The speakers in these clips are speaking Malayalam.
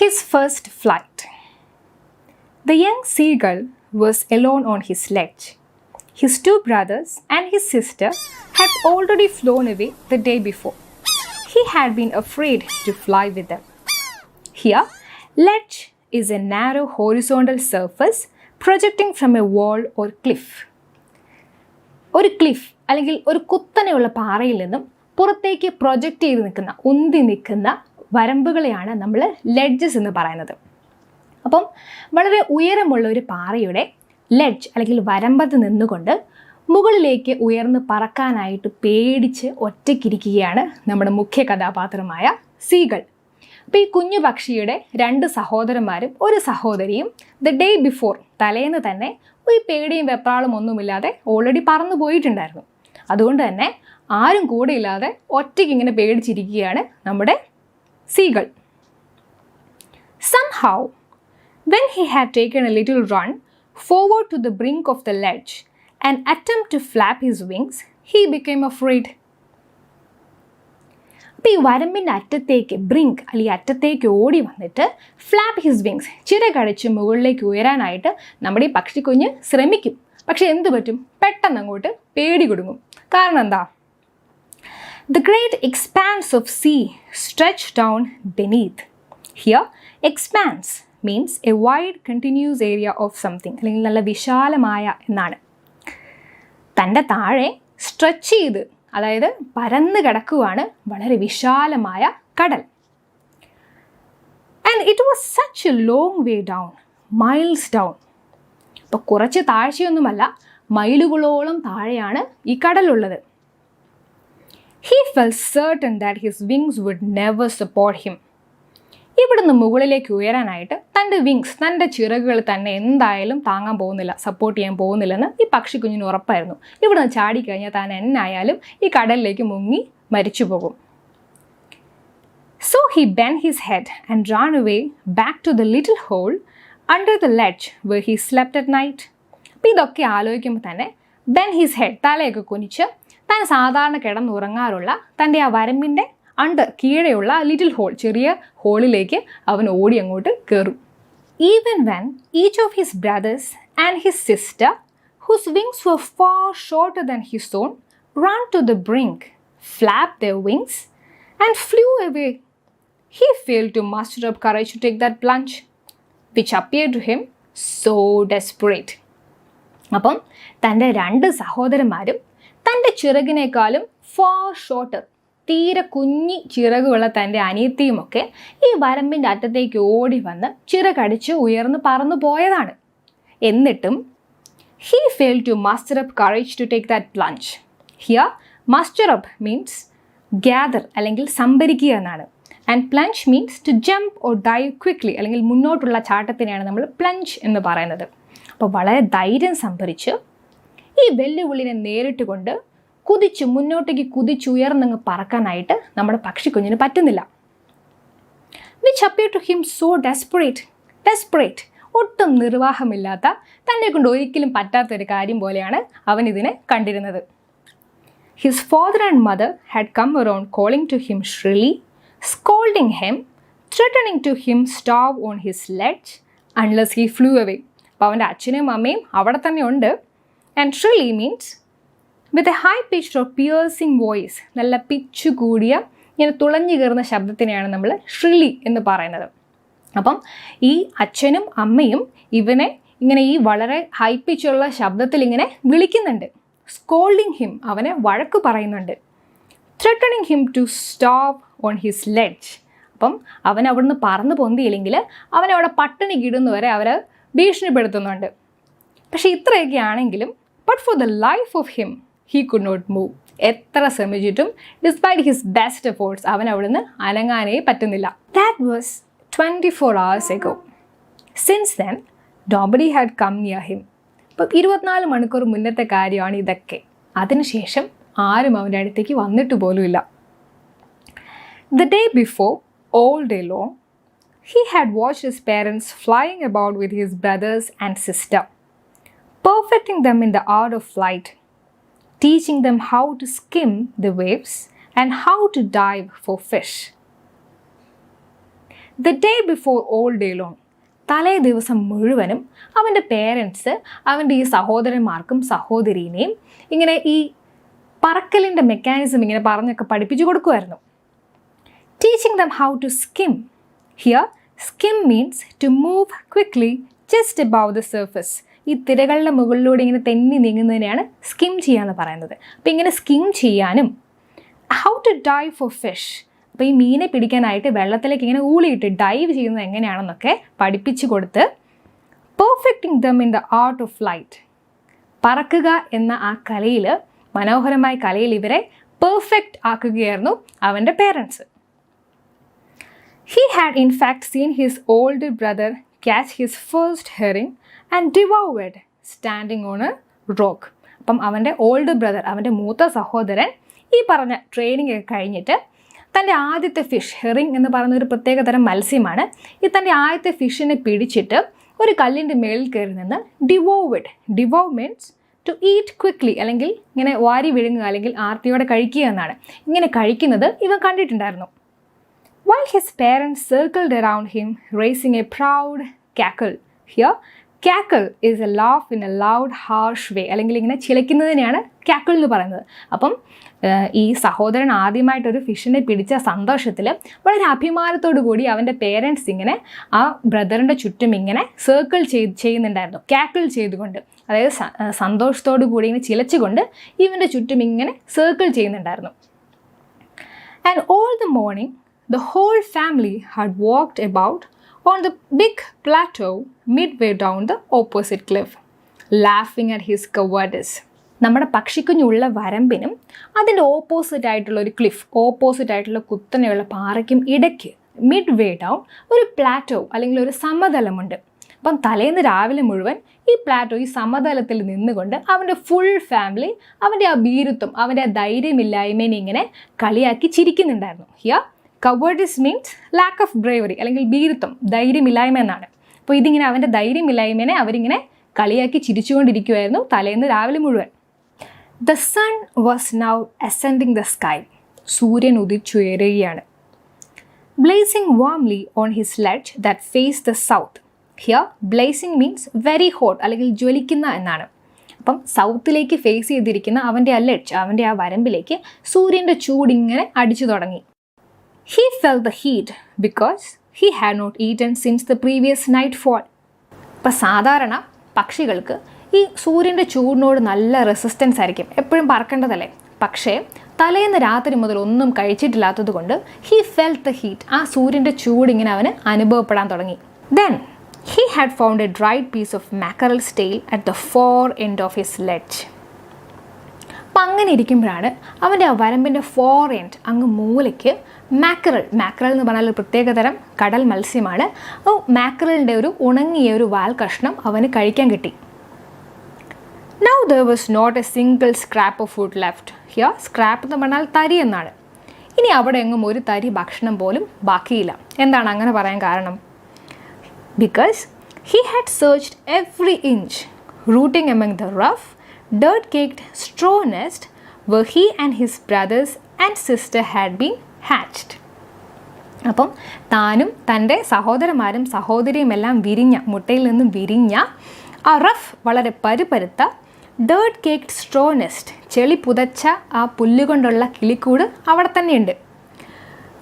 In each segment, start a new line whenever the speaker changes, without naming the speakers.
His first flight. The young seagull was alone on his sledge. His two brothers and his sister had already flown away the day before. He had been afraid to fly with them. Here, ledge is a narrow horizontal surface projecting from a wall or cliff. ഒരു ക്ലിഫ് അല്ലെങ്കിൽ ഒരു കുത്തനെയുള്ള പാറയിൽ നിന്നും പുറത്തേക്ക് പ്രൊജക്റ്റ് ചെയ്ത് നിൽക്കുന്ന ഉന്തി നിൽക്കുന്ന വരമ്പുകളെയാണ് നമ്മൾ ലെഡ്ജസ് എന്ന് പറയുന്നത്. അപ്പം വളരെ ഉയരമുള്ള ഒരു പാറയുടെ ലെഡ്ജ് അല്ലെങ്കിൽ വരമ്പത്ത് നിന്നുകൊണ്ട് മുകളിലേക്ക് ഉയർന്ന് പറക്കാനായിട്ട് പേടിച്ച് ഒറ്റയ്ക്കിരിക്കുകയാണ് നമ്മുടെ മുഖ്യ കഥാപാത്രമായ സീകൾ. അപ്പോൾ ഈ കുഞ്ഞു പക്ഷിയുടെ 2 സഹോദരന്മാരും ഒരു സഹോദരിയും ദ ഡേ ബിഫോർ തലേന്ന് തന്നെ ഒരു പേടിയും വെപ്രാളും ഒന്നുമില്ലാതെ ഓൾറെഡി പറന്നു പോയിട്ടുണ്ടായിരുന്നു. അതുകൊണ്ട് തന്നെ ആരും കൂടെ ഇല്ലാതെ ഒറ്റയ്ക്ക് ഇങ്ങനെ പേടിച്ചിരിക്കുകയാണ് നമ്മുടെ സീകൾ. Somehow, when he had taken a little run forward to the brink of the ledge and attempt to flap his wings, he became afraid. അപ്പോൾ ഈ വരമ്പിൻ്റെ അറ്റത്തേക്ക് ബ്രിങ്ക് അല്ലെങ്കിൽ അറ്റത്തേക്ക് ഓടി വന്നിട്ട് ഫ്ലാപ്പ് ഹിസ് വിങ്സ് ചിറകടിച്ച് മുകളിലേക്ക് ഉയരാനായിട്ട് നമ്മുടെ ഈ പക്ഷിക്കുഞ്ഞ് ശ്രമിക്കും. പക്ഷെ എന്ത് പറ്റും? പെട്ടെന്ന് അങ്ങോട്ട് പേടി കൊടുങ്ങും. കാരണം എന്താ? The great expanse of sea stretched down beneath. Here, expanse means a wide continuous area of something, അല്ലെങ്കിൽ നല്ല വിശാലമായ എന്നാണ്. തൻ്റെ താഴെ സ്ട്രെച്ച് ചെയ്ത്, അതായത് പരന്ന് കിടക്കുവാണ് വളരെ വിശാലമായ കടൽ. And it was such A long way down, miles down. അപ്പോൾ കുറച്ച് താഴ്ചയൊന്നുമല്ല, മൈലുകളോളം താഴെയാണ് ഈ കടലുള്ളത്. He felt certain that his wings would never support him. ഇവിടുന്ന് മുകളിലേക്ക് ഉയരാനായിട്ട് തൻ്റെ വിങ്സ്, തൻ്റെ ചിറകുകൾ തന്നെ എന്തായാലും താങ്ങാൻ പോകുന്നില്ല, സപ്പോർട്ട് ചെയ്യാൻ പോകുന്നില്ലെന്ന് ഈ പക്ഷിക്കുഞ്ഞിന് ഉറപ്പായിരുന്നു. ഇവിടുന്ന് ചാടിക്കഴിഞ്ഞാൽ താൻ എന്നായാലും ഈ കടലിലേക്ക് മുങ്ങി മരിച്ചു പോകും. So he bent his head and ran away back to the little hole under the ledge where he slept at night. അപ്പോൾ ഇതൊക്കെ ആലോചിക്കുമ്പോൾ തന്നെ bent his head, തലയൊക്കെ കുനിച്ച് താൻ സാധാരണ കിടന്നുറങ്ങാറുള്ള തൻ്റെ ആ വരമ്പിൻ്റെ കീഴെയുള്ള ലിറ്റിൽ ഹോൾ, ചെറിയ ഹോളിലേക്ക് അവൻ ഓടി അങ്ങോട്ട് കയറും. Even when each of his brothers and his sister, whose wings were far shorter than his own, ran to the brink, flapped their wings and flew away, he failed to muster up courage to take that plunge, which appeared to him so desperate. അപ്പം തൻ്റെ 2 സഹോദരന്മാരും തൻ്റെ ചിറകിനേക്കാളും ഫാർ ഷോർട്ടർ, തീരെ കുഞ്ഞി ചിറകുള്ള തൻ്റെ അനിയത്തിയുമൊക്കെ ഈ വരമ്പിൻ്റെ അറ്റത്തേക്ക് ഓടി വന്ന് ചിറകടിച്ച് ഉയർന്ന് പറന്നു പോയതാണ്. എന്നിട്ടും he failed to muster up courage to take that plunge. Here, muster up means gather അല്ലെങ്കിൽ സംഭരിക്കുക എന്നാണ്. And plunge means to jump or dive quickly, അല്ലെങ്കിൽ മുന്നോട്ടുള്ള ചാട്ടത്തിനെയാണ് നമ്മൾ plunge എന്ന് പറയുന്നത്. അപ്പോൾ വളരെ ധൈര്യം സംഭരിച്ച് ഈ വെല്ലുവിളിനെ നേരിട്ട് കൊണ്ട് മുന്നോട്ടേക്ക് കുതിച്ചുയർന്നങ്ങ് പറക്കാനായിട്ട് നമ്മുടെ പക്ഷിക്കുഞ്ഞിന് പറ്റുന്നില്ല. Which appear to him so desperate, ഒട്ടും നിർവാഹമില്ലാത്ത, തന്നെ കൊണ്ട് ഒരിക്കലും പറ്റാത്തൊരു കാര്യം പോലെയാണ് അവൻ ഇതിനെ കണ്ടിരുന്നത്. His father and mother had come around calling to him shrilly, scolding him, threatening to him starve on his ledge unless he flew away. അപ്പോൾ അവൻ്റെ അച്ഛനും അമ്മയും അവിടെ തന്നെ ഉണ്ട്. And shrilly means with a high pitched or piercing voice, നല്ല പിച്ച് കൂടിയ ഇങ്ങനെ തുളഞ്ഞു കയറുന്ന ശബ്ദത്തിനെയാണ് നമ്മൾ shrilly എന്ന് പറയുന്നത്. അപ്പം ഈ അച്ഛനും അമ്മയും ഇവനെ ഇങ്ങനെ ഈ വളരെ ഹൈ പിച്ചുള്ള ശബ്ദത്തിൽ ഇങ്ങനെ വിളിക്കുന്നുണ്ട്. സ്കോൾഡിങ് ഹിം, അവനെ വഴക്ക് പറയുന്നുണ്ട്. Threatening him to stop on his ledge, അപ്പം അവൻ അവിടുന്ന് പറന്ന് പൊന്തിയില്ലെങ്കിൽ അവനവിടെ പട്ടിണി കിടുന്നവരെ അവർ ഭീഷണിപ്പെടുത്തുന്നുണ്ട്. പക്ഷേ ഇത്രയൊക്കെ ആണെങ്കിലും but for the life of him he could not move. എത്ര ശ്രമിച്ചിട്ടും ഡിസ്പൈറ്റ് ഹിസ് ബെസ്റ്റ് എഫേർട്സ് അവൻ അവിടുന്ന് അനങ്ങാനേ പറ്റുന്നില്ല. That was 24 hours ago. Since then, nobody had come near him. അപ്പം 24 മണിക്കൂർ മുന്നത്തെ കാര്യമാണ് ഇതൊക്കെ. അതിനുശേഷം ആരും അവൻ്റെ അടുത്തേക്ക് വന്നിട്ട് പോലുമില്ല. The day before, all day long, he had watched his parents flying about with his brothers and sister, perfecting them in the art of flight, teaching them how to skim the waves and how to dive for fish. The day before all day long, തലേ ദിവസം മുഴുവനും അവൻ്റെ പേരൻസ് അവൻ്റെ ഈ സഹോദരന്മാർക്കും സഹോദരീനെയും ഇങ്ങനെ ഈ പറക്കലിൻ്റെ മെക്കാനിസം ഇങ്ങനെ പറഞ്ഞൊക്കെ പഠിപ്പിച്ചു കൊടുക്കുമായിരുന്നു. Teaching them how to skim. Here skim means to move quickly just above the surface. ഈ തിരകളുടെ മുകളിലൂടെ ഇങ്ങനെ തെന്നി നീങ്ങുന്നതിനെയാണ് സ്കിം ചെയ്യാന്ന് പറയുന്നത്. അപ്പോൾ ഇങ്ങനെ സ്കിം ചെയ്യാനും how to dive for fish, അപ്പോൾ ഈ മീനെ പിടിക്കാനായിട്ട് വെള്ളത്തിലേക്ക് ഇങ്ങനെ ഊളിയിട്ട് ഡൈവ് ചെയ്യുന്നത് എങ്ങനെയാണെന്നൊക്കെ പഠിപ്പിച്ചു കൊടുത്ത് perfecting them in the art of flight, പറക്കുക എന്ന ആ കലയിൽ, മനോഹരമായ കലയിൽ ഇവരെ പെർഫെക്റ്റ് ആക്കുകയായിരുന്നു അവൻ്റെ parents. He had in fact seen his older brother catch his first herring and devour it standing on a rock. അപ്പം അവൻ്റെ ഓൾഡ് ബ്രദർ, അവൻ്റെ മൂത്ത സഹോദരൻ ഈ പറഞ്ഞ ട്രെയിനിങ് ഒക്കെ കഴിഞ്ഞിട്ട് തൻ്റെ ആദ്യത്തെ ഫിഷ്, ഹെറിങ് എന്ന് പറയുന്ന ഒരു പ്രത്യേക തരം മത്സ്യമാണ്, ഈ തൻ്റെ ആദ്യത്തെ ഫിഷിനെ പിടിച്ചിട്ട് ഒരു കല്ലിൻ്റെ മേളിൽ കയറി നിന്ന് devour it. Devour means to eat quickly, അല്ലെങ്കിൽ ഇങ്ങനെ വാരി വിഴുങ്ങുക, അല്ലെങ്കിൽ ആർത്തിയോടെ കഴിക്കുക എന്നാണ്. ഇങ്ങനെ കഴിക്കുന്നത് ഇവൻ കണ്ടിട്ടുണ്ടായിരുന്നു. While his parents circled around him, raising a proud cackle. Here, cackle is a laugh in a loud, harsh way. അല്ലെങ്കിൽ ഇങ്ങനെ ചിലയ്ക്കുന്നതിനെയാണ് cackle എന്ന് പറയുന്നത്. അപ്പം ഈ സഹോദരൻ ആദ്യമായിട്ടൊരു ഫിഷിനെ പിടിച്ച സന്തോഷത്തിൽ വളരെ അഭിമാനത്തോടു കൂടി അവൻ്റെ പേരൻസ് ഇങ്ങനെ ആ ബ്രദറിൻ്റെ ചുറ്റും ഇങ്ങനെ സർക്കിൾ ചെയ്യുന്നുണ്ടായിരുന്നു, കാക്കിൾ ചെയ്തുകൊണ്ട്, അതായത് സന്തോഷത്തോടു കൂടി ഇങ്ങനെ ചിലച്ചുകൊണ്ട് ഇവൻ്റെ ചുറ്റും ഇങ്ങനെ സർക്കിൾ ചെയ്യുന്നുണ്ടായിരുന്നു. And all the morning the whole family had walked about on the big plateau midway down the opposite cliff, laughing at his cowardice. നമ്മുടെ പക്ഷിക്കുഞ്ഞുള്ള വരമ്പിനും അതിൻ്റെ ഓപ്പോസിറ്റ് ആയിട്ടുള്ള ഒരു ക്ലിഫ്, ഓപ്പോസിറ്റ് ആയിട്ടുള്ള കുത്തനെയുള്ള പാറയ്ക്കും ഇടയ്ക്ക് മിഡ് വേ ഡൗൺ ഒരു പ്ലാറ്റോ അല്ലെങ്കിൽ ഒരു സമതലമുണ്ട്. അപ്പം തലേന്ന് രാവിലെ മുഴുവൻ ഈ പ്ലാറ്റോ, ഈ സമതലത്തിൽ നിന്നുകൊണ്ട് അവൻ്റെ ഫുൾ ഫാമിലി അവൻ്റെ ആ ഭീരുത്വം, അവൻ്റെ ആ ധൈര്യമില്ലായ്മേനെ ഇങ്ങനെ കളിയാക്കി ചിരിക്കുന്നുണ്ടായിരുന്നു. Here cowardice means lack of bravery, അല്ലെങ്കിൽ ഭീരുത്വം, ധൈര്യമില്ലായ്മ എന്നാണ്. അപ്പോൾ ഇതിങ്ങനെ അവൻ്റെ ധൈര്യമില്ലായ്മേനെ അവരിങ്ങനെ കളിയാക്കി ചിരിച്ചുകൊണ്ടിരിക്കുമായിരുന്നു തലേന്ന് രാവിലെ മുഴുവൻ. The sun was now ascending the sky. സൂര്യൻ ഉദിച്ചുയരുകയാണ്. Blazing warmly on his ledge that face the south. Here blazing means very hot, അല്ലെങ്കിൽ ജ്വലിക്കുന്ന എന്നാണ്. അപ്പം സൗത്തിലേക്ക് ഫേസ് ചെയ്തിരിക്കുന്ന അവൻ്റെ ആ ലെഡ്ജ്, അവൻ്റെ ആ വരമ്പിലേക്ക് സൂര്യൻ്റെ ചൂടിങ്ങനെ അടിച്ചു തുടങ്ങി. He felt the heat because he had not eaten since the previous nightfall. ഇപ്പം സാധാരണ പക്ഷികൾക്ക് ഈ സൂര്യൻ്റെ ചൂടിനോട് നല്ല റെസിസ്റ്റൻസ് ആയിരിക്കും, എപ്പോഴും പറക്കേണ്ടതല്ലേ. പക്ഷേ തലേന്ന് രാത്രി മുതൽ ഒന്നും കഴിച്ചിട്ടില്ലാത്തത് കൊണ്ട് he felt the heat, ആ സൂര്യൻ്റെ ചൂട് ഇങ്ങനെ അവന് അനുഭവപ്പെടാൻ തുടങ്ങി. Then he had found a dried piece of mackerel's tail at the far end of his ledge. അപ്പം അങ്ങനെ ഇരിക്കുമ്പോഴാണ് അവൻ്റെ ആ വരമ്പിൻ്റെ ഫോർ എൻഡ് അങ്ങ് മൂലയ്ക്ക് മാക്കറൽ എന്ന് പറഞ്ഞാൽ ഒരു പ്രത്യേകതരം കടൽ മത്സ്യമാണ്. അപ്പോൾ മാക്കറലിൻ്റെ ഒരു ഉണങ്ങിയ ഒരു വാൽ കഷ്ണം അവന് കഴിക്കാൻ കിട്ടി. Now there was not a single scrap of food left. Here scrap എന്ന് പറഞ്ഞാൽ തരി എന്നാണ്. ഇനി അവിടെ എങ്ങും ഒരു തരി ഭക്ഷണം പോലും ബാക്കിയില്ല. എന്താണ് അങ്ങനെ പറയാൻ കാരണം? Because he had searched every inch, rooting among the rough, dirt-caked straw nest where he and his brothers and sister had been hatched. അപ്പം താനും തൻ്റെ സഹോദരന്മാരും സഹോദരിയും എല്ലാം വിരിഞ്ഞ, മുട്ടയിൽ നിന്നും വിരിഞ്ഞ ആ റഫ്, വളരെ പരുപരുത്ത ഡേർട്ട് കേക്ക്ഡ് സ്ട്രോ നെസ്റ്റ്, ചെളി പുതച്ച ആ പുല്ലുകൊണ്ടുള്ള കിളിക്കൂട് അവിടെ തന്നെയുണ്ട്.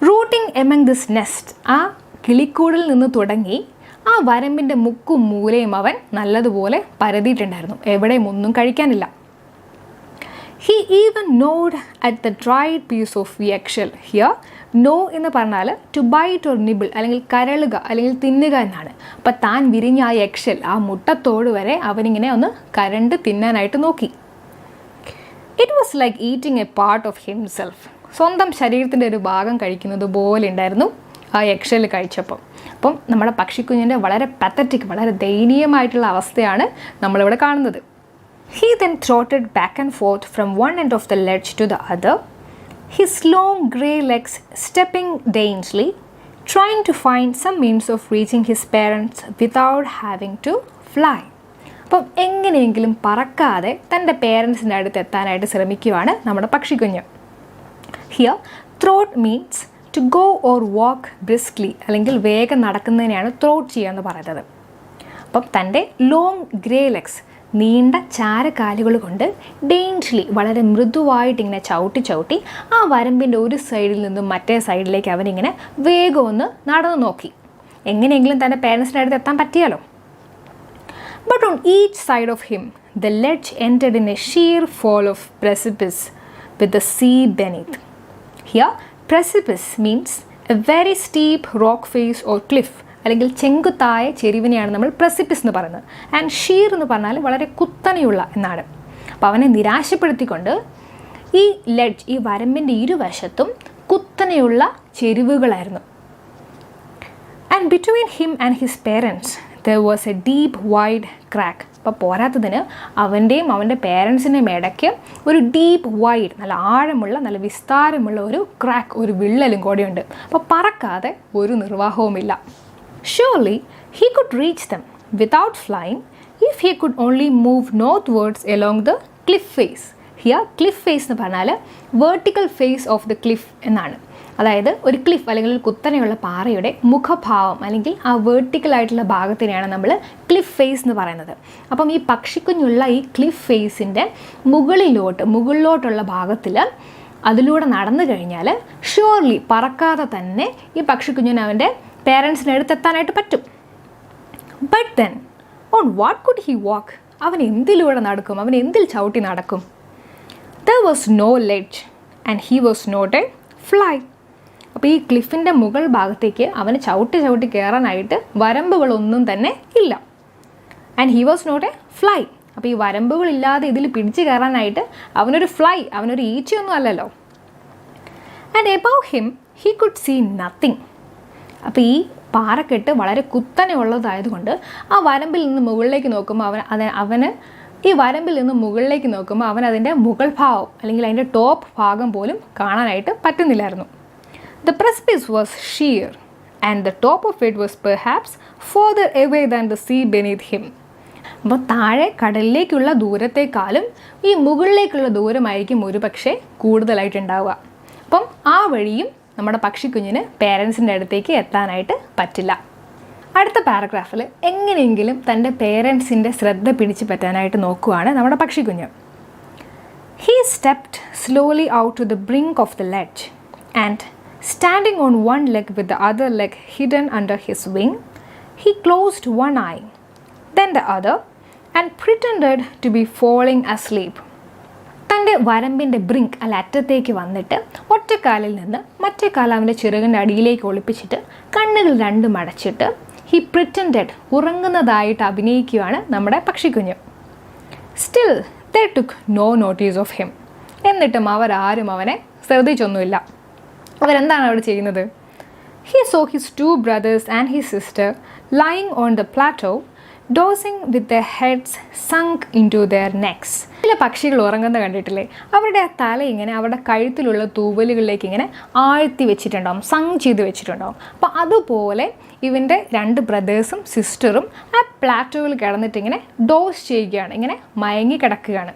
റൂട്ടിംഗ് എമംഗ് ദിസ് നെസ്റ്റ്, ആ കിളിക്കൂടിൽ നിന്ന് തുടങ്ങി ആ വരമ്പിൻ്റെ മുക്കും മൂലയും അവൻ നല്ലതുപോലെ പരതിയിട്ടുണ്ടായിരുന്നു, എവിടെയും ഒന്നും കഴിക്കാനില്ല. He even gnawed at the dried piece of eggshell. Here, gnaw എന്ന് പറഞ്ഞാൽ to bite or nibble, അല്ലെങ്കിൽ കരളുക അല്ലെങ്കിൽ തിന്നുക എന്നാണ്. അപ്പം താൻ വിരിഞ്ഞ ആ എഗ്ഷെൽ, ആ മുട്ടത്തോട് വരെ അവനിങ്ങനെ ഒന്ന് കരണ്ട് തിന്നാനായിട്ട് നോക്കി. It was like eating a part of himself. സ്വന്തം ശരീരത്തിൻ്റെ ഒരു ഭാഗം കഴിക്കുന്നത് പോലെ ഉണ്ടായിരുന്നു ആ എഗ്ഷെൽ കഴിച്ചപ്പം. അപ്പം നമ്മുടെ പക്ഷിക്കുഞ്ഞിൻ്റെ വളരെ പത്തറ്റിക്, വളരെ ദയനീയമായിട്ടുള്ള അവസ്ഥയാണ് നമ്മളിവിടെ കാണുന്നത്. He then trotted back and forth from one end of the ledge to the other, his long grey legs stepping daintily, trying to find some means of reaching his parents without having to fly. അപ്പം എങ്ങനെയെങ്കിലും പറക്കാതെ തൻ്റെ പേരൻസിൻ്റെ അടുത്ത് എത്താനായിട്ട് ശ്രമിക്കുകയാണ് നമ്മുടെ പക്ഷിക്കുഞ്ഞ്. Here, trot means to go or walk briskly അല്ലെങ്കിൽ വേഗം നടക്കുന്നതിനെയാണ് ത്രോട്ട് ചെയ്യുക എന്ന് പറയുന്നത്. അപ്പം തൻ്റെ ലോങ് ഗ്രേ ലെഗ്സ് നീണ്ട ചാരക്കാലുകൾ കൊണ്ട് ഡെയിൻറ്റ്ലി വളരെ മൃദുവായിട്ട് ഇങ്ങനെ ചവിട്ടി ചവിട്ടി ആ വരമ്പിൻ്റെ ഒരു സൈഡിൽ നിന്നും മറ്റേ സൈഡിലേക്ക് അവനിങ്ങനെ വേഗം ഒന്ന് നടന്നു നോക്കി. എങ്ങനെയെങ്കിലും തൻ്റെ പേരൻസിൻ്റെ അടുത്ത് എത്താൻ പറ്റിയാലോ. But on each side of him the ledge ended in a sheer fall of precipice with the sea beneath. Here, precipice means a very steep rock face or cliff. അല്ലെങ്കിൽ ചെങ്കുത്തായ ചെരിവിനെയാണ് നമ്മൾ precipice എന്ന് പറയുന്നത്. ആൻഡ് ഷീർ എന്ന് പറഞ്ഞാൽ വളരെ കുത്തനെയുള്ള എന്നാണ്. അപ്പോൾ അവനെ നിരാശപ്പെടുത്തിക്കൊണ്ട് ഈ ലെഡ്ജ്, ഈ വരമ്പിൻ്റെ ഇരുവശത്തും കുത്തനെയുള്ള ചെരിവുകളായിരുന്നു. And between him and his parents there was a deep wide crack. അപ്പോൾ പോരാത്തതിന് അവൻ്റെയും അവൻ്റെ പേരൻസിൻ്റെയും ഇടയ്ക്ക് ഒരു ഡീപ്പ് വൈഡ്, നല്ല ആഴമുള്ള നല്ല വിസ്താരമുള്ള ഒരു ക്രാക്ക്, ഒരു വിള്ളലും കൂടെയുണ്ട്. അപ്പോൾ പറക്കാതെ ഒരു നിർവാഹവുമില്ല. Surely he could reach them without flying if he could only move north along the cliff face. Here cliff face എന്ന് പറഞ്ഞാൽ vertical face of the cliff എന്നാണ്. അതായത് ഒരു ക്ലിഫ് അല്ലെങ്കിൽ ഒരു കുത്തനെയുള്ള പാറയുടെ മുഖഭാവം അല്ലെങ്കിൽ ആ വേർട്ടിക്കലായിട്ടുള്ള ഭാഗത്തിനെയാണ് നമ്മൾ ക്ലിഫ് ഫേസ് എന്ന് പറയുന്നത്. അപ്പം ഈ പക്ഷിക്കുഞ്ഞുള്ള ഈ ക്ലിഫ് ഫേസിൻ്റെ മുകളിലോട്ടുള്ള ഭാഗത്തിൽ അതിലൂടെ നടന്നു കഴിഞ്ഞാൽ ഷുവർലി പറക്കാതെ തന്നെ ഈ പക്ഷിക്കുഞ്ഞിന് അവൻ്റെ പേരൻസിൻ്റെ അടുത്തെത്താനായിട്ട് പറ്റും. But then on what could he വാക്ക്? അവൻ എന്തിലൂടെ നടക്കും? അവൻ എന്തിൽ ചവിട്ടി നടക്കും? There was no ledge and he was not a fly. അപ്പോൾ ഈ ക്ലിഫിൻ്റെ മുകൾ ഭാഗത്തേക്ക് അവന് ചവിട്ടി കയറാനായിട്ട് വരമ്പുകളൊന്നും തന്നെ ഇല്ല. And he was not a fly. അപ്പോൾ ഈ വരമ്പുകളില്ലാതെ ഇതിൽ പിടിച്ച് കയറാനായിട്ട് അവനൊരു ഫ്ലൈ, അവനൊരു ഈച്ചയൊന്നും അല്ലല്ലോ. And above him he could see nothing. അപ്പോൾ ഈ പാറക്കെട്ട് വളരെ കുത്തനെ ഉള്ളതായതുകൊണ്ട് ആ വരമ്പിൽ നിന്ന് മുകളിലേക്ക് നോക്കുമ്പോൾ അവന് ഈ വരമ്പിൽ നിന്ന് മുകളിലേക്ക് നോക്കുമ്പോൾ അവൻ അതിൻ്റെ മുകൾ ഭാവം അല്ലെങ്കിൽ അതിൻ്റെ ടോപ്പ് ഭാഗം പോലും കാണാനായിട്ട് പറ്റുന്നില്ലായിരുന്നു. The precipice was sheer and the top of it was perhaps further away than the sea beneath him. അപ്പോൾ താഴെ കടലിലേക്കുള്ള ദൂരത്തെക്കാളും ഈ മുകളിലേക്കുള്ള ദൂരമായിരിക്കും ഒരു പക്ഷേ കൂടുതലായിട്ടുണ്ടാവുക. അപ്പം ആ വഴിയും നമ്മുടെ പക്ഷിക്കുഞ്ഞിന് പേരൻസിൻ്റെ അടുത്തേക്ക് എത്താനായിട്ട് പറ്റില്ല. അടുത്ത പാരഗ്രാഫിൽ എങ്ങനെയെങ്കിലും തൻ്റെ പേരൻസിൻ്റെ ശ്രദ്ധ പിടിച്ചു പറ്റാനായിട്ട് നോക്കുകയാണ് നമ്മുടെ പക്ഷിക്കുഞ്ഞ്. He stepped slowly out to the brink of the ledge and standing on one leg with the other leg hidden under his wing, he closed one eye, then the other, and pretended to be falling asleep. തൻ്റെ വരമ്പിൻ്റെ ബ്രിങ്ക് അല്ല അറ്റത്തേക്ക് വന്നിട്ട് ഒറ്റക്കാലിൽ നിന്ന് മറ്റേ കാൽ അവൻ്റെ ചിറകിൻ്റെ അടിയിലേക്ക് ഒളിപ്പിച്ചിട്ട് കണ്ണുകൾ രണ്ടും അടച്ചിട്ട് ഹി പ്രിറ്റൻഡഡ് ഉറങ്ങുന്നതായിട്ട് അഭിനയിക്കുകയാണ് നമ്മുടെ പക്ഷിക്കുഞ്ഞ്. Still they took no notice of him. എന്നിട്ടും അവരാരും അവനെ ശ്രദ്ധിച്ചൊന്നുമില്ല. അവരെന്താണ് അവിടെ ചെയ്യുന്നത്? He saw his 2 brothers and his sister lying on the plateau dozing with the heads sunk into their necks. ചില പക്ഷികൾ ഉറങ്ങുന്ന കണ്ടിട്ടില്ലേ? അവരുടെ ആ തല ഇങ്ങനെ അവരുടെ കഴുത്തിലുള്ള തൂവലുകളിലേക്ക് ഇങ്ങനെ ആഴ്ത്തി വെച്ചിട്ടുണ്ടാവും, സങ്ക് ചെയ്ത് വെച്ചിട്ടുണ്ടാവും. അപ്പോൾ അതുപോലെ ഇവൻ്റെ 2 ബ്രദേഴ്സും സിസ്റ്ററും ആ പ്ലാറ്റോയിൽ കിടന്നിട്ട് ഇങ്ങനെ ഡോസ് ചെയ്യുകയാണ്, ഇങ്ങനെ മയങ്ങി കിടക്കുകയാണ്.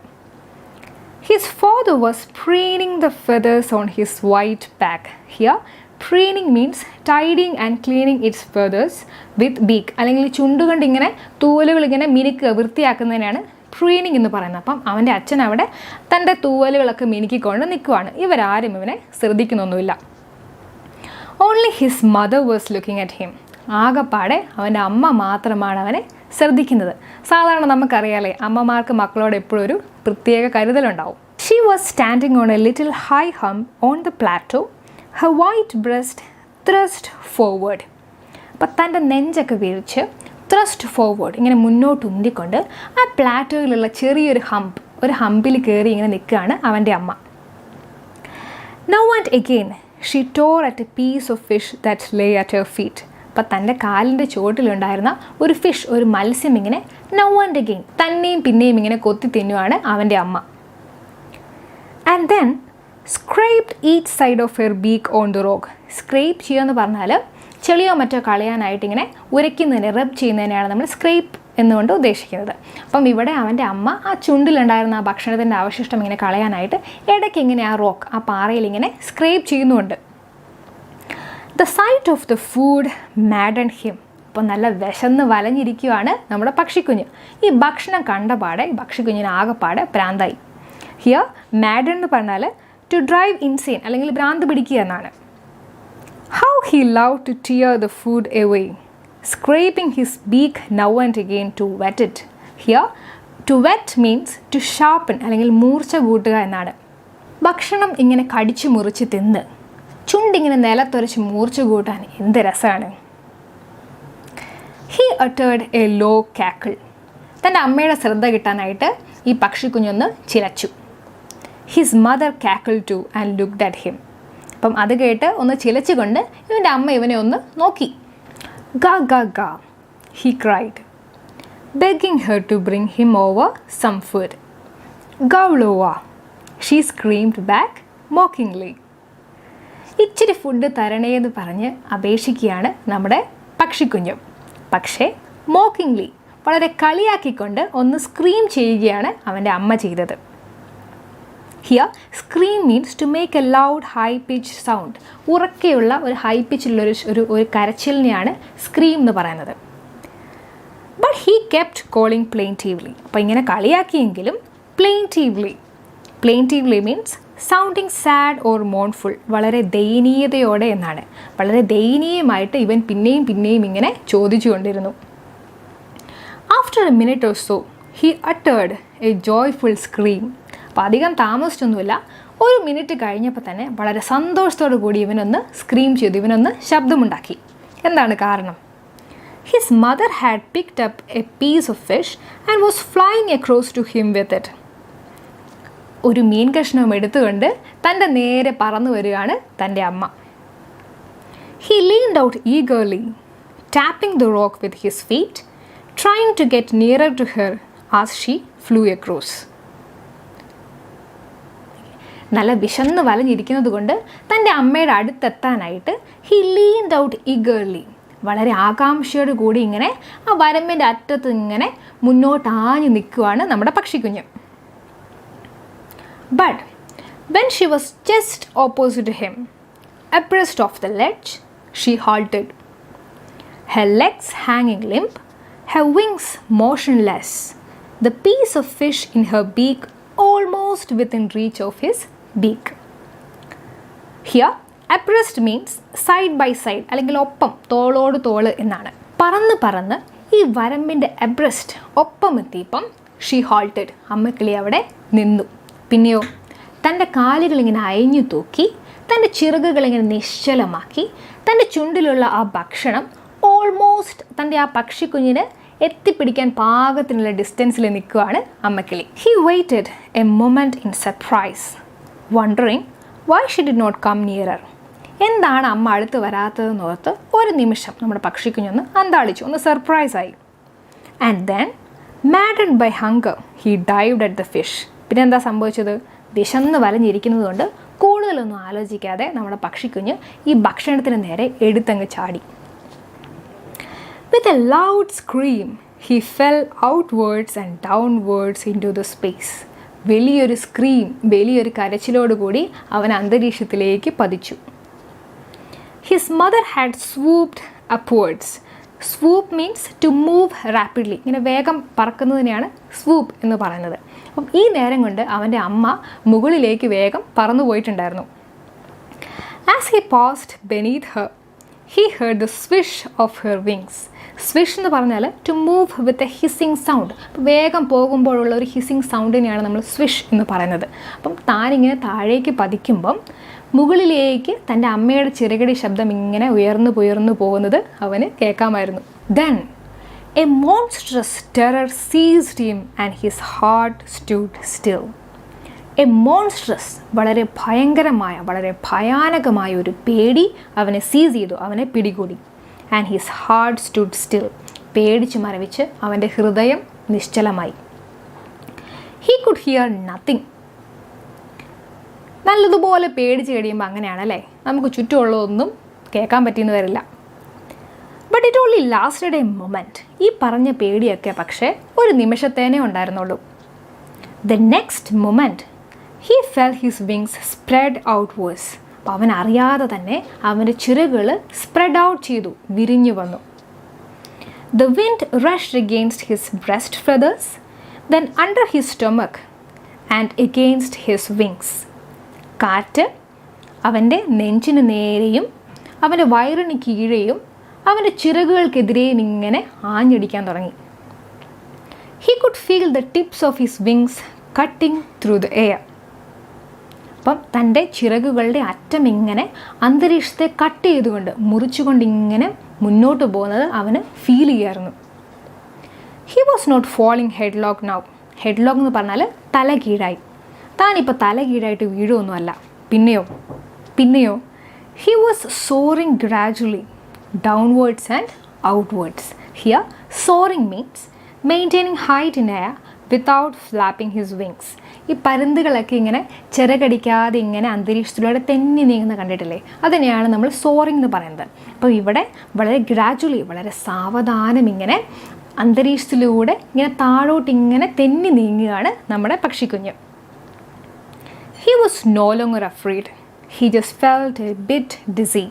His father was preening the feathers on his white back. Here, preening means tidying and cleaning its feathers with beak. അല്ലെങ്കിൽ ചുണ്ടുകൊണ്ട് ഇങ്ങനെ തൂവലുകൾ ഇങ്ങനെ മിനുക്കുക, വൃത്തിയാക്കുന്നതിനാണ് preening എന്ന് പറയുന്നത്. അപ്പം അവൻ്റെ അച്ഛൻ അവിടെ തൻ്റെ തൂവലുകളൊക്കെ മിനുക്കിക്കൊണ്ട് നിൽക്കുവാണ്. ഇവരാരും ഇവനെ ശ്രദ്ധിക്കുന്നൊന്നുമില്ല. Only his mother was looking at him. ആകപ്പാടെ അവൻ്റെ അമ്മ മാത്രമാണ് അവനെ ശ്രദ്ധിക്കുന്നത്. സാധാരണ നമുക്കറിയാലേ, അമ്മമാർക്ക് മക്കളോട് എപ്പോഴും ഒരു പ്രത്യേക കരുതലുണ്ടാവും. She was standing on a little high hump on the plateau, her white breast thrust forward. അപ്പം തൻ്റെ നെഞ്ചൊക്കെ വീഴ്ച് ത്രസ്റ്റ് ഫോർവേഡ് ഇങ്ങനെ മുന്നോട്ട് ഉന്തിക്കൊണ്ട് ആ പ്ലാറ്റോയിലുള്ള ചെറിയൊരു ഒരു ഹമ്പിൽ കയറി ഇങ്ങനെ നിൽക്കുകയാണ് അവൻ്റെ അമ്മ. Now and again she tore at a piece of fish that lay at her feet. അപ്പം തൻ്റെ കാലിൻ്റെ ചുവട്ടിലുണ്ടായിരുന്ന ഒരു ഫിഷ്, ഒരു മത്സ്യം ഇങ്ങനെ നൗ ആൻഡ് അഗെയിൻ തന്നെയും പിന്നെയും ഇങ്ങനെ കൊത്തി തിന്നുവാണ് അവൻ്റെ അമ്മ. And then scraped each side of her beak on the rock. Scrape ചെയ്യുക എന്ന് പറഞ്ഞാൽ ചെളിയോ മറ്റോ കളയാനായിട്ട് ഇങ്ങനെ ഉരയ്ക്കുന്നതിന്, റബ് ചെയ്യുന്നതിനെയാണ് നമ്മൾ സ്ക്രേപ്പ് എന്നുകൊണ്ട് ഉദ്ദേശിക്കുന്നത്. അപ്പം ഇവിടെ അവൻ്റെ അമ്മ ആ ചുണ്ടിലുണ്ടായിരുന്ന ആ ഭക്ഷണത്തിൻ്റെ അവശിഷ്ടം ഇങ്ങനെ കളയാനായിട്ട് ഇടയ്ക്ക് ഇങ്ങനെ ആ റോക്ക്, ആ പാറയിൽ ഇങ്ങനെ സ്ക്രേപ്പ് ചെയ്യുന്നുണ്ട്. The sight of the food maddened him. അപ്പോൾ നല്ല വിശന്ന് വലഞ്ഞിരിക്കുകയാണ് നമ്മുടെ പക്ഷിക്കുഞ്ഞ്. ഈ ഭക്ഷണം കണ്ടപാടെ പക്ഷിക്കുഞ്ഞിന് ആകെപ്പാടെ പ്രാന്തായി. ഹിയർ maddened എന്ന് പറഞ്ഞാൽ ടു ഡ്രൈവ് ഇൻസെയിൻ അല്ലെങ്കിൽ ഭ്രാന്ത് പിടിക്കുക എന്നാണ്. How he love to tear the food away, scraping his beak now and again to whet it. Here to whet means to sharpen അല്ലെങ്കിൽ മൂർച്ച കൂട്ടുക എന്നാണ്. ഭക്ഷണം ഇങ്ങനെ കടിച്ചു മുറിച്ച് തിന്ന് ചുണ്ടിങ്ങനെ നിലത്തൊരച്ച് മൂർച്ച കൂട്ടാൻ എന്ത് രസമാണ്. He uttered a low cackle. തൻ്റെ അമ്മയുടെ ശ്രദ്ധ കിട്ടാനായിട്ട് ഈ പക്ഷിക്കുഞ്ഞൊന്ന് ചിലച്ചു. His mother cackle too and looked at him. അപ്പം അത് കേട്ട് ഒന്ന് ചിലച്ചുകൊണ്ട് ഇവൻ്റെ അമ്മ ഇവനെ ഒന്ന് നോക്കി. ഗ ഗ ഗ he cried, begging her to bring him over some food. Gavlova, she screamed back mockingly. ഇച്ചിരി ഫുഡ് തരണേന്ന് പറഞ്ഞ് അപേക്ഷിക്കുകയാണ് നമ്മുടെ പക്ഷിക്കുഞ്ഞും. പക്ഷേ മോക്കിംഗ്ലി വളരെ കളിയാക്കിക്കൊണ്ട് ഒന്ന് സ്ക്രീം ചെയ്യുകയാണ് അവൻ്റെ അമ്മ ചെയ്തത്. Here scream means to make a loud high pitch sound. ഉറക്കെയുള്ള ഒരു ഹൈ പിച്ചിലുള്ള ഒരു കരച്ചിലിനെയാണ് സ്ക്രീം എന്ന് പറയുന്നത്. But he kept calling plaintively. അപ്പോൾ ഇങ്ങനെ കളിയാക്കിയെങ്കിലും plaintively means sounding sad or mournful, വളരെ ദയനീയതയോടെ എന്നാണ്. വളരെ ദയനീയമായിട്ട് ഇവൻ പിന്നെയും ഇങ്ങനെ ചോദിച്ചു കൊണ്ടിരുന്നു. After A minute or so he uttered A joyful scream. അപ്പോൾ അധികം താമസിച്ചൊന്നുമില്ല, ഒരു മിനിറ്റ് കഴിഞ്ഞപ്പോൾ തന്നെ വളരെ സന്തോഷത്തോടു കൂടി ഇവനൊന്ന് സ്ക്രീം ചെയ്തു, ഇവനൊന്ന് ശബ്ദമുണ്ടാക്കി. എന്താണ് കാരണം? His mother had picked up a piece of fish and was flying across to him with it. ഒരു മീൻ കഷ്ണം എടുത്തുകൊണ്ട് തൻ്റെ നേരെ പറന്നു വരികയാണ് തൻ്റെ അമ്മ. He leaned out eagerly, tapping the rock with his feet, trying to get nearer to her as she flew across. നല്ല വിശന്ന് വലഞ്ഞിരിക്കുന്നത് കൊണ്ട് തൻ്റെ അമ്മയുടെ അടുത്തെത്താനായിട്ട് he leaned out eagerly, വളരെ ആകാംക്ഷയോട് കൂടി ഇങ്ങനെ ആ വരമ്പിൻ്റെ അറ്റത്ത് ഇങ്ങനെ മുന്നോട്ടാഞ്ഞു നിൽക്കുവാണ് നമ്മുടെ പക്ഷിക്കുഞ്ഞ്. But when she was just opposite to him, abreast of the ledge, she halted, her legs ഹാങ്ങിങ് limp, her wings motionless, the piece of fish in her beak almost within reach of his beak. Here abreast means side by side അല്ലെങ്കിൽ ഒപ്പം, തോളോട് തോള് എന്നാണ്. പറന്ന് ഈ വരമ്പിൻ്റെ അബ്രസ്റ്റ് ഒപ്പം എത്തിയപ്പം ഷീ ഹാൾട്ടഡ്, അമ്മക്കിളി അവിടെ നിന്നു. പിന്നെയോ തൻ്റെ കാലുകളിങ്ങനെ അയഞ്ഞു തൂക്കി, തൻ്റെ ചിറകുകളിങ്ങനെ നിശ്ചലമാക്കി, തൻ്റെ ചുണ്ടിലുള്ള ആ ഭക്ഷണം ഓൾമോസ്റ്റ് തൻ്റെ ആ പക്ഷിക്കുഞ്ഞിന് എത്തിപ്പിടിക്കാൻ പാകത്തിനുള്ള ഡിസ്റ്റൻസിൽ നിൽക്കുകയാണ് അമ്മക്കിളി. He waited a moment in surprise, wondering why she did not come nearer. എന്താണ് അമ്മ അടുത്ത് വരാത്തതെന്ന് ഓർത്ത് ഒരു നിമിഷം നമ്മുടെ പക്ഷിക്കുഞ്ഞൊന്ന് അന്താളിച്ചു, ഒന്ന് സർപ്രൈസായി. And then maddened by hunger he dived at the fish. പിന്നെ എന്താ സംഭവിച്ചത്? വിശന്ന് വലഞ്ഞിരിക്കുന്നത് കൊണ്ട് കൂടുതലൊന്നും ആലോചിക്കാതെ നമ്മുടെ പക്ഷിക്കുഞ്ഞ് ഈ ഭക്ഷണത്തിന് നേരെ എടുത്തങ്ങ് ചാടി. With a loud scream he fell outwards and downwards into the space. വലിയൊരു സ്ക്രീം, വലിയൊരു കരച്ചിലോടുകൂടി അവൻ അന്തരീക്ഷത്തിലേക്ക് പതിച്ചു. His mother had swooped upwards. Swoop means to move rapidly. ഇങ്ങനെ വേഗം പറക്കുന്നതിനെയാണ് സ്വൂപ്പ് എന്ന് പറയുന്നത്. അപ്പം ഈ നേരം കൊണ്ട് അവൻ്റെ അമ്മ മുകളിലേക്ക് വേഗം പറന്നു പോയിട്ടുണ്ടായിരുന്നു. As he passed beneath her, he heard the swish of her wings. Swish എന്ന് പറഞ്ഞാൽ to move with a hissing sound. വേഗം പോകുമ്പോഴുള്ള ഒരു ഹിസ്സിങ് സൗണ്ടിനെയാണ് നമ്മൾ സ്വിഷ് എന്ന് പറയുന്നത്. അപ്പം താനിങ്ങനെ താഴേക്ക് പതിക്കുമ്പം മുകളിലേക്ക് തൻ്റെ അമ്മയുടെ ചിറകടി ശബ്ദം ഇങ്ങനെ ഉയർന്നു പോകുന്നത് അവന് കേൾക്കാമായിരുന്നു. Then a monstrous terror seized him and his heart stood still. A monstrous, വളരെ ഭയങ്കരമായ, വളരെ ഭയാനകമായ ഒരു പേടി അവനെ സീസ് ചെയ്തു, അവനെ പിടികൂടി. And his heart stood still, പേടിച്ച് മരവിച്ച് അവൻ്റെ ഹൃദയം നിശ്ചലമായി. He could hear nothing. നല്ലതുപോലെ പേടിച്ച് കഴിയുമ്പോൾ അങ്ങനെയാണല്ലേ, നമുക്ക് ചുറ്റുമുള്ളതൊന്നും കേൾക്കാൻ പറ്റിയെന്ന് വരില്ല. But it only lasted a moment. ഈ പറഞ്ഞ പേടിയൊക്കെ പക്ഷേ ഒരു നിമിഷത്തേനേ ഉണ്ടായിരുന്നുള്ളൂ. The next moment he fell his wings spread outwards. അപ്പോൾ അവൻ അറിയാതെ തന്നെ അവൻ്റെ ചിറകുകൾ സ്പ്രെഡ് ഔട്ട് ചെയ്തു, വിരിഞ്ഞു വന്നു. The wind rushed against his breast feathers, then under his stomach and against his wings. കാറ്റ് അവൻ്റെ നെഞ്ചിന് നേരെയും അവൻ്റെ വയറിന് കീഴെയും അവൻ്റെ ചിറകുകൾക്കെതിരെയും ഇങ്ങനെ ആഞ്ഞടിക്കാൻ തുടങ്ങി. He could feel the tips of his wings cutting through the air. അപ്പം തൻ്റെ ചിറകുകളുടെ അറ്റം ഇങ്ങനെ അന്തരീക്ഷത്തെ കട്ട് ചെയ്തുകൊണ്ട് മുറിച്ചുകൊണ്ട് ഇങ്ങനെ മുന്നോട്ട് പോകുന്നത് അവന് ഫീൽ ചെയ്യായിരുന്നു. He was not falling headlong now. Headlong എന്ന് പറഞ്ഞാൽ തല കീഴായി. താനിപ്പോൾ തല കീഴായിട്ട് വീഴുമൊന്നുമല്ല. പിന്നെയോ he was soaring gradually downwards and outwards. Here soaring means maintaining height in air without flapping his wings. ഈ പരുന്തുകളൊക്കെ ഇങ്ങനെ ചിറകടിക്കാതെ ഇങ്ങനെ അന്തരീക്ഷത്തിലൂടെ തെന്നി നീങ്ങുന്ന കണ്ടിട്ടില്ലേ? അതിനെയാണ് നമ്മൾ സോറിങ് എന്ന് പറയുന്നത്. അപ്പോൾ ഇവിടെ വളരെ ഗ്രാജുവലി, വളരെ സാവധാനം ഇങ്ങനെ അന്തരീക്ഷത്തിലൂടെ ഇങ്ങനെ താഴോട്ട് ഇങ്ങനെ തെന്നി നീങ്ങുകയാണ് നമ്മുടെ പക്ഷിക്കുഞ്ഞ്. He was no longer afraid. He just felt a bit dizzy.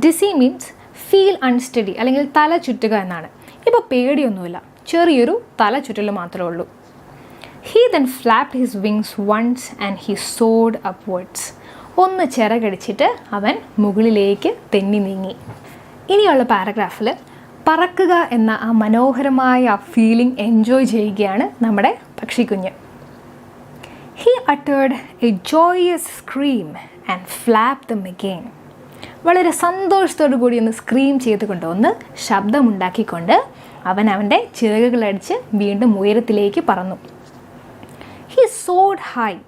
Dizzy means feel unsteady, അല്ലെങ്കിൽ തല ചുറ്റുക എന്നാണ്. ഇപ്പോൾ പേടിയൊന്നുമില്ല, ചെറിയൊരു തല ചുറ്റൽ മാത്രമേ ഉള്ളൂ. He then flapped his wings once and he soared upwards. ഒന്ന് ചിറകടിച്ചിട്ട് അവൻ മുകളിലേക്ക് തെന്നി നീങ്ങി. ഇനിയുള്ള പാരഗ്രാഫിൽ പറക്കുക എന്ന ആ മനോഹരമായ ആ ഫീലിംഗ് എൻജോയ് ചെയ്യുകയാണ് നമ്മുടെ പക്ഷിക്കുഞ്ഞ്. He uttered a joyous scream and flapped them again. വളരെ സന്തോഷത്തോടു കൂടി ഒന്ന് സ്ക്രീം ചെയ്തുകൊണ്ട്, ഒന്ന് ശബ്ദമുണ്ടാക്കിക്കൊണ്ട് അവൻ അവൻ്റെ ചിറകുകളടിച്ച് വീണ്ടും ഉയരത്തിലേക്ക് പറന്നു. He soared high.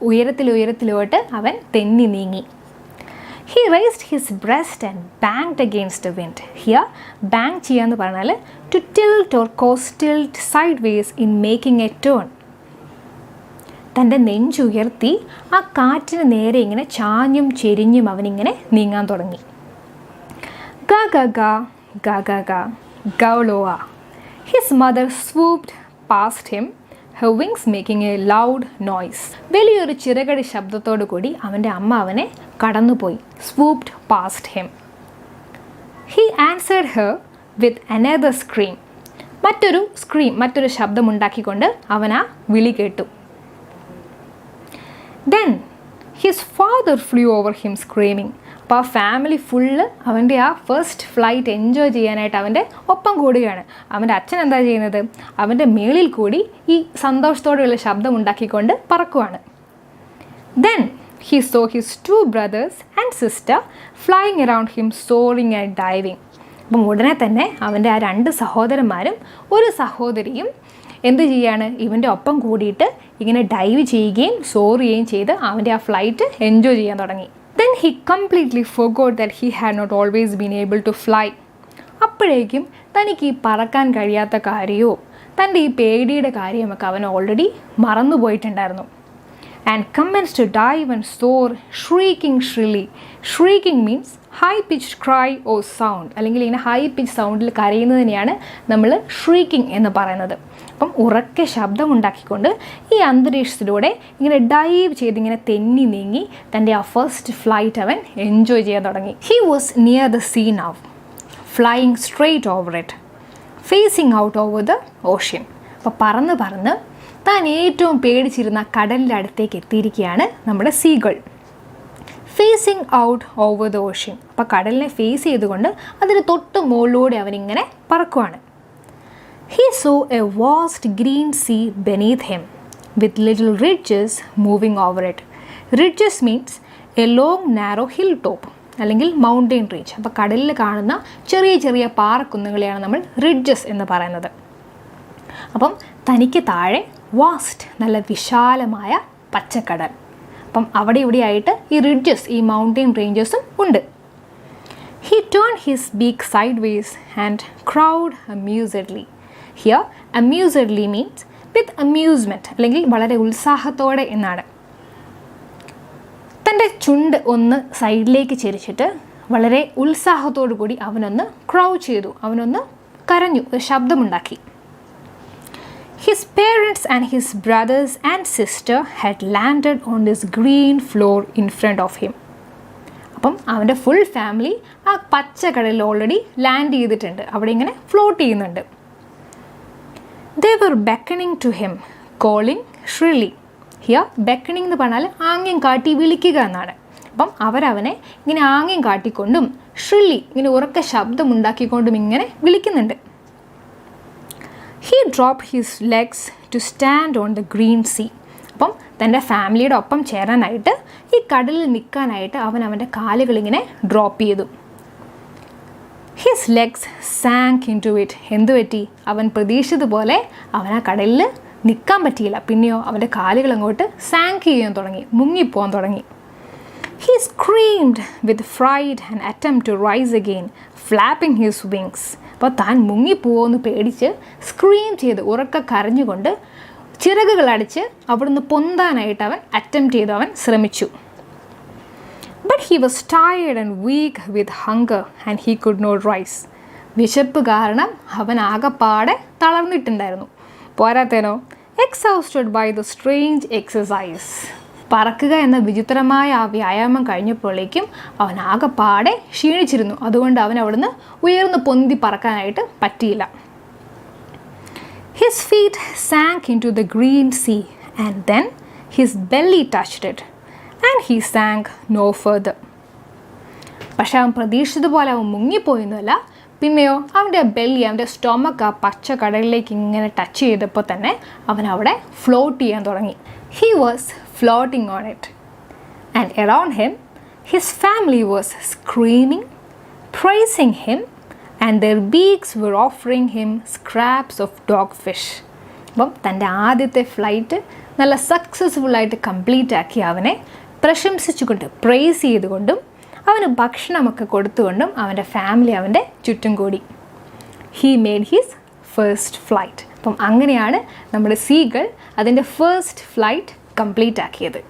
ഉയരത്തിലോട്ട് അവൻ തെന്നി നീങ്ങി. He raised his breast and banged against the wind. Here, bang ചെയ്യാന്ന് പറഞ്ഞാൽ to tilt or cause tilt sideways in making a turn. തൻ്റെ നെഞ്ചുയർത്തി ആ കാറ്റിന് നേരെ ഇങ്ങനെ ചാഞ്ഞും ചെരിഞ്ഞും അവനിങ്ങനെ നീങ്ങാൻ തുടങ്ങി. ഗ ഗ ഗ ഗ ഗ ഗ ഗൗലോവ. His mother swooped past him, her wings making a loud noise. വലിയൊരു ചിറകടി ശബ്ദത്തോടു കൂടി അവൻ്റെ അമ്മ അവനെ കടന്നുപോയി. swooped past him. He answered her with another scream. മറ്റൊരു ശബ്ദമുണ്ടാക്കിക്കൊണ്ട് അവൻ ആ വിളി കേട്ടു. Then his father flew over him screaming. അപ്പോൾ ആ ഫാമിലി ഫുള്ള് അവൻ്റെ ആ ഫസ്റ്റ് ഫ്ലൈറ്റ് എൻജോയ് ചെയ്യാനായിട്ട് അവൻ്റെ ഒപ്പം കൂടുകയാണ്. അവൻ്റെ അച്ഛൻ എന്താ ചെയ്യുന്നത്? അവൻ്റെ മേളിൽ കൂടി ഈ സന്തോഷത്തോടെയുള്ള ശബ്ദം ഉണ്ടാക്കിക്കൊണ്ട് പറക്കുവാണ്. Then he saw his two brothers and sister flying around him, soaring and diving. അപ്പം ഉടനെ തന്നെ അവൻ്റെ ആ രണ്ട് സഹോദരന്മാരും ഒരു സഹോദരിയും എന്ത് ചെയ്യാണ്? ഇവൻ്റെ ഒപ്പം കൂടിയിട്ട് ഇങ്ങനെ ഡൈവ് ചെയ്യുകയും സോർ ചെയ്യുകയും ചെയ്ത് അവൻ്റെ ആ ഫ്ലൈറ്റ് എൻജോയ് ചെയ്യാൻ തുടങ്ങി. Then he completely forgot that he had not always been able to fly. അപ്പോഴേക്കും തനിക്ക് ഈ പറക്കാൻ കഴിയാത്ത കാര്യമോ തൻ്റെ ഈ പേടിയുടെ കാര്യമൊക്കെ അവൻ already മറന്നുപോയിട്ടുണ്ടായിരുന്നു. And commenced to dive and soar, shrieking shrilly. Shrieking means high pitched cry or sound. അല്ലെങ്കിൽ ഇങ്ങനെ ഹൈ പിച്ച് സൗണ്ടിൽ കരയുന്നതിനെയാണ് നമ്മൾ ഷ്രീക്കിംഗ് എന്ന് പറയുന്നത്. അപ്പം ഉറക്കെ ശബ്ദമുണ്ടാക്കിക്കൊണ്ട് ഈ അന്തരീക്ഷത്തിലൂടെ ഇങ്ങനെ ഡൈവ് ചെയ്ത് ഇങ്ങനെ തെന്നി നീങ്ങി തൻ്റെ ആ ഫസ്റ്റ് ഫ്ലൈറ്റ് അവൻ എൻജോയ് ചെയ്യാൻ തുടങ്ങി. He was near the sea now, flying straight over it, facing out over the ocean. അപ്പോൾ പറന്ന് താൻ ഏറ്റവും പേടിച്ചിരുന്ന കടലിൻ്റെ അടുത്തേക്ക് എത്തിയിരിക്കുകയാണ് നമ്മുടെ സീകൾ. Facing out over the ocean. അപ്പോൾ കടലിനെ ഫേസ് ചെയ്തുകൊണ്ട് അതിന് തൊട്ട് മുകളിലൂടെ അവനിങ്ങനെ പറക്കുവാണ്. He saw a vast green sea beneath him with little ridges moving over it. Ridges means a long narrow hilltop അല്ലെങ്കിൽ മൗണ്ടെയിൻ റേഞ്ച്. അപ്പോൾ കടലിൽ കാണുന്ന ചെറിയ ചെറിയ പാറക്കുന്നുകളെയാണ് നമ്മൾ റിഡ്ജസ് എന്ന് പറയുന്നത്. അപ്പം തനിക്ക് താഴെ വാസ്റ്റ്, നല്ല വിശാലമായ പച്ചക്കടൽ. അപ്പം അവിടെ ഇവിടെയായിട്ട് ഈ റിഡ്ജസ്, ഈ മൗണ്ടെയിൻ റേഞ്ചസും ഉണ്ട്. He turned his beak sideways and crowed amusedly. Here amusedly means with amusement അല്ലെങ്കിൽ വളരെ ഉത്സാഹത്തോടെ എന്നാണ്. തൻ്റെ ചുണ്ട് ഒന്ന് സൈഡിലേക്ക് ചെരിച്ചിട്ട് വളരെ ഉത്സാഹത്തോടു കൂടി അവനൊന്ന് ക്രൗ ചെയ്തു, അവനൊന്ന് കരഞ്ഞു, ശബ്ദമുണ്ടാക്കി. His parents and his brothers and sister had landed on this green floor in front of him. അപ്പം അവൻ്റെ ഫുൾ ഫാമിലി ആ പച്ച കടലിൽ ഓൾറെഡി ലാൻഡ് ചെയ്തിട്ടുണ്ട്, അവിടെ ഇങ്ങനെ ഫ്ലോട്ട് ചെയ്യുന്നുണ്ട്. They were beckoning to him, calling shrilly. Here beckoning എന്ന് പറഞ്ഞാൽ ആംഗ്യം കാട്ടി വിളിക്കുക എന്നാണ്. അപ്പം അവരവനെ ഇങ്ങനെ ആംഗ്യം കാട്ടിക്കൊണ്ടും shrilly ഇങ്ങനെ ഉറക്ക ശബ്ദമുണ്ടാക്കിക്കൊണ്ടും ഇങ്ങനെ വിളിക്കുന്നുണ്ട്. He dropped his legs to stand on the green sea. അപ്പം തൻ്റെ ഫാമിലിയുടെ ഒപ്പം ചേരാനായിട്ട് ഈ കടലിൽ നിൽക്കാനായിട്ട് അവൻ അവൻ്റെ കാലുകളിങ്ങനെ ഡ്രോപ്പ് ചെയ്തു. His legs sank into it. എന്തു പറ്റി? അവൻ പ്രതീക്ഷിച്ചതുപോലെ അവൻ ആ കടലിൽ നിൽക്കാൻ പറ്റിയില്ല. പിന്നെയോ അവൻ്റെ കാലുകൾ അങ്ങോട്ട് സാങ്ക് ചെയ്യാൻ തുടങ്ങി, മുങ്ങിപ്പോകാൻ തുടങ്ങി. He screamed with fright and attempt to rise again, flapping his wings. അപ്പോൾ താൻ മുങ്ങിപ്പോവെന്ന് പേടിച്ച് സ്ക്രീം ചെയ്ത് ഉറക്കെ കരഞ്ഞുകൊണ്ട് ചിറകുകളടിച്ച് അവിടുന്ന് പൊന്താനായിട്ട് അവൻ അറ്റംപ്റ്റ് ചെയ്ത് അവൻ ശ്രമിച്ചു. But he was tired and weak with hunger and he could not rise. വിശപ്പ് കാരണം അവൻ ആകെപ്പാടെ തളർന്നിട്ടുണ്ടായിരുന്നു. പോരാത്തേനോ exhausted by the strange exercise. പറക്കുക എന്ന വിചിത്രമായ ആ വ്യായാമം കഴിഞ്ഞപ്പോഴേക്കും അവൻ ആകെപ്പാടെ ക്ഷീണിച്ചിരുന്നു. അതുകൊണ്ട് അവൻ അവിടുന്ന് ഉയർന്ന് പൊന്തി പറക്കാനായിട്ട് പറ്റിയില്ല. His feet sank into the green sea and then his belly touched it and he sank no further. പക്ഷെ അവൻ പ്രതീക്ഷിച്ചതുപോലെ അവൻ മുങ്ങിപ്പോയൊന്നുമല്ല. പിന്നെയോ അവൻ്റെ ബെല്ലി, അവൻ്റെ സ്റ്റൊമക്ക് ആ പച്ച കടലിലേക്ക് ഇങ്ങനെ ടച്ച് ചെയ്തപ്പോൾ തന്നെ അവൻ അവിടെ ഫ്ലോട്ട് ചെയ്യാൻ തുടങ്ങി. He was floating on it and around him his family was screaming, praising him and their beaks were offering him scraps of dogfish. അപ്പം തൻ്റെ ആദ്യത്തെ ഫ്ലൈറ്റ് നല്ല സക്സസ്ഫുള്ളായിട്ട് കംപ്ലീറ്റ് ആക്കി അവനെ പ്രശംസിച്ചുകൊണ്ട് പ്രൈസ് ചെയ്തുകൊണ്ടും അവന് ഭക്ഷണമൊക്കെ കൊടുത്തുകൊണ്ടും അവൻ്റെ ഫാമിലി അവൻ്റെ ചുറ്റും കൂടി. He made his first flight. അപ്പം അങ്ങനെയാണ് നമ്മുടെ സീഗൾ അതിൻ്റെ ഫസ്റ്റ് ഫ്ലൈറ്റ് കംപ്ലീറ്റ് ആക്കിയത്.